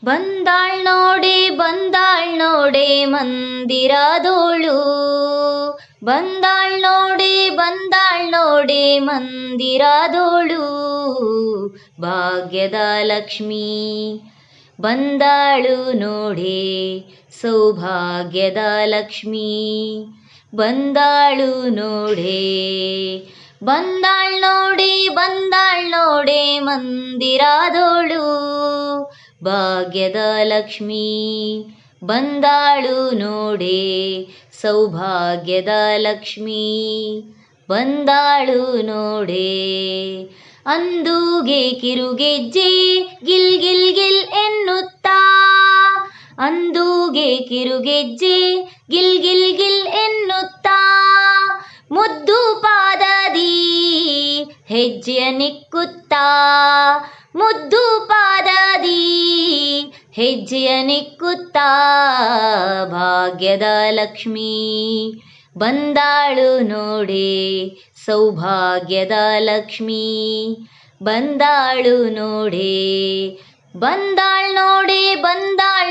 ಬಂದಾಳ್ ನೋಡೆ ಮಂದಿರದೋಳು, ಬಂದಾಳ್ ನೋಡೆ ಮಂದಿರದೋಳು, ಭಾಗ್ಯದ ಲಕ್ಷ್ಮೀ ಬಂದಾಳು ನೋಡೆ ಸೌಭಾಗ್ಯದ ಲಕ್ಷ್ಮೀ ಬಂದಾಳು ನೋಡೆ. ಬಂದಾಳ್ ನೋಡೆ ಮಂದಿರದೋಳು, ಭಾಗ್ಯದ ಲಕ್ಷ್ಮೀ ಬಂದಾಳು ನೋಡೆ ಸೌಭಾಗ್ಯದ ಲಕ್ಷ್ಮೀ ಬಂದಾಳು ನೋಡೆ. ಅಂದೂಗೆ ಕಿರುಗೆಜ್ಜೆ ಗಿಲ್ ಗಿಲ್ ಗಿಲ್ ಎನ್ನುತ್ತಾ, ಅಂದೂಗೆ ಕಿರುಗೆಜ್ಜೆ ಗಿಲ್ ಗಿಲ್ ಗಿಲ್ ಎನ್ನುತ್ತಾ, ಮುದ್ದು ಪಾದದಿ ಹೆಜ್ಜೆಯ ನಿಕ್ಕುತ್ತಾ, ಮುದ್ದು ಪಾದದಿ ಹೆಜ್ಜೆಯ ನಿಕ್ಕುತ್ತಾ, ಭಾಗ್ಯದ ಲಕ್ಷ್ಮೀ ಬಂದಾಳು ನೋಡೆ ಸೌಭಾಗ್ಯದ ಲಕ್ಷ್ಮೀ ಬಂದಾಳು ನೋಡೆ. ಬಂದಾಳ್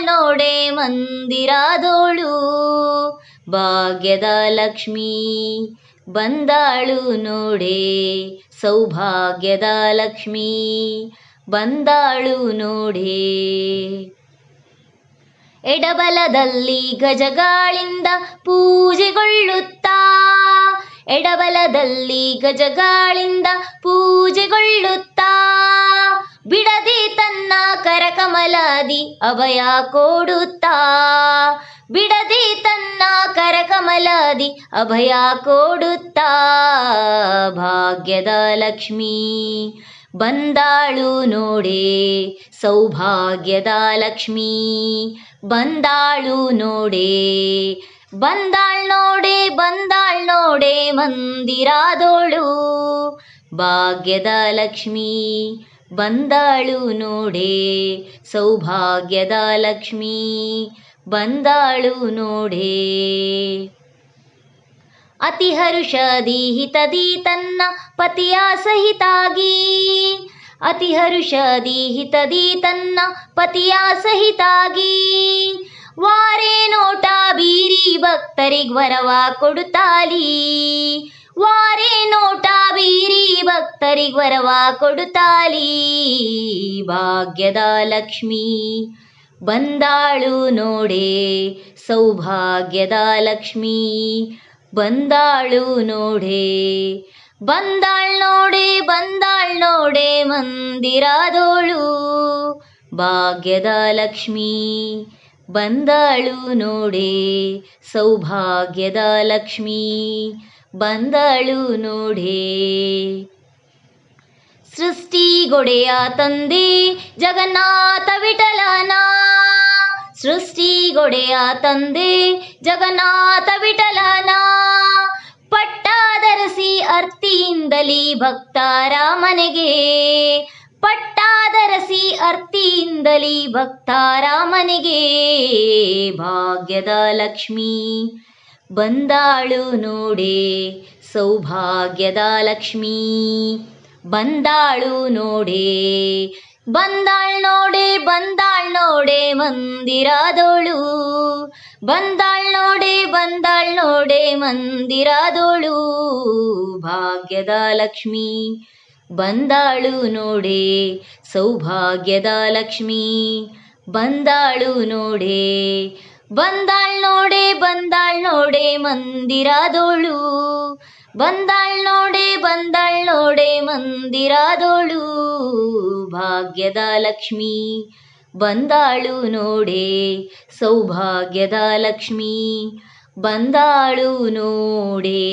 ನೋಡೆ ಮಂದಿರದೋಳು, ಭಾಗ್ಯದ ಲಕ್ಷ್ಮೀ ಬಂದಾಳು ನೋಡೆ ಸೌಭಾಗ್ಯದ ಲಕ್ಷ್ಮೀ ಬಂದಾಳು ನೋಡೆ. ಎಡಬಲದಲ್ಲಿ ಗಜಗಳಿಂದ ಪೂಜೆಗೊಳ್ಳುತ್ತಾ, ಎಡಬಲದಲ್ಲಿ ಗಜಗಳಿಂದ ಪೂಜೆಗೊಳ್ಳುತ್ತಾ, ಬಿಡದೆ ತನ್ನ ಕರಕಮಲದಿ ಅಭಯ ಕೊಡುತ್ತಾ, ಬಿಡದೆ ತನ್ನ ಕರಕಮಲದಿ ಅಭಯ ಕೊಡುತ್ತಾ, ಭಾಗ್ಯದ ಲಕ್ಷ್ಮೀ ಬಂದಾಳು ನೋಡೆ ಸೌಭಾಗ್ಯದ ಲಕ್ಷ್ಮೀ ಬಂದಾಳು ನೋಡೆ. ಬಂದಾಳ್ ನೋಡೆ ಮಂದಿರದೋಳು, ಭಾಗ್ಯದ ಲಕ್ಷ್ಮೀ ಬಂದಾಳು ನೋಡೆ ಸೌಭಾಗ್ಯದ ಲಕ್ಷ್ಮೀ ಬಂದಾಳು ನೋಡೆ. ಅತಿ ಹರುಷದಿ ಹಿತದಿ ತನ್ನ ಪತಿಯ ಸಹಿತಾಗಿ, ಅತಿ ಹರುಷದಿ ಹಿತದಿ ತನ್ನ ಪತಿಯ ಸಹಿತಾಗಿ, ವಾರೆ ನೋಟ ಬೀರಿ ಭಕ್ತರಿಗ್ ವರವ ಕೊಡುತ್ತಾಲಿ, ವಾರೆ ನೋಟ ಬೀರಿ ಭಕ್ತರಿಗ್ ವರವ ಕೊಡುತ್ತಾಲಿ, ಭಾಗ್ಯದ ಲಕ್ಷ್ಮೀ ಬಂದಾಳು ನೋಡೆ ಸೌಭಾಗ್ಯದ ಲಕ್ಷ್ಮೀ ಬಂದಾಳು ನೋಡೆ. ಬಂದಾಳ್ ನೋಡೆ ಮಂದಿರದೋಳು, ಭಾಗ್ಯದ ಲಕ್ಷ್ಮೀ ಬಂದಾಳು ನೋಡೆ ಸೌಭಾಗ್ಯದ ಲಕ್ಷ್ಮೀ ಬಂದಾಳು ನೋಡೆ. ಸೃಷ್ಟಿಗೊಡೆಯ ತಂದೆ ಜಗನ್ನಾಥ ವಿಠಲನ, ಸೃಷ್ಟಿಗೊಡೆಯ ತಂದೆ ಜಗನ್ನಾಥ ವಿಠಲನ, ಪಟ್ಟಾದರಸಿ ಅರ್ತಿಯಿಂದಲಿ ಭಕ್ತರ ಮನೆಗೆ, ಪಟ್ಟಾದರಸಿ ಅರ್ತಿಯಿಂದಲಿ ಭಕ್ತರ ಮನೆಗೆ, ಭಾಗ್ಯದ ಲಕ್ಷ್ಮೀ ಬಂದಾಳು ನೋಡೆ ಸೌಭಾಗ್ಯದ ಲಕ್ಷ್ಮೀ ಬಂದಾಳು ನೋಡೆ. ಬಂದಾಳ್ ನೋಡೆ ಮಂದಿರದೋಳು, ಬಂದಾಳ್ ನೋಡೆ ಮಂದಿರದೋಳು, ಭಾಗ್ಯದ ಲಕ್ಷ್ಮೀ ಬಂದಾಳು ನೋಡೆ ಸೌಭಾಗ್ಯದ ಲಕ್ಷ್ಮೀ ಬಂದಾಳು ನೋಡೆ. ಬಂದಾಳ್ ನೋಡೆ ಮಂದಿರದೋಳು, ಬಂದಾಳ್ ನೋಡೆ ಮಂದಿರದೋಳು, ಭಾಗ್ಯದ ಲಕ್ಷ್ಮೀ ಬಂದಾಳು ನೋಡೆ ಸೌಭಾಗ್ಯದ ಲಕ್ಷ್ಮೀ ಬಂದಾಳು ನೋಡೆ.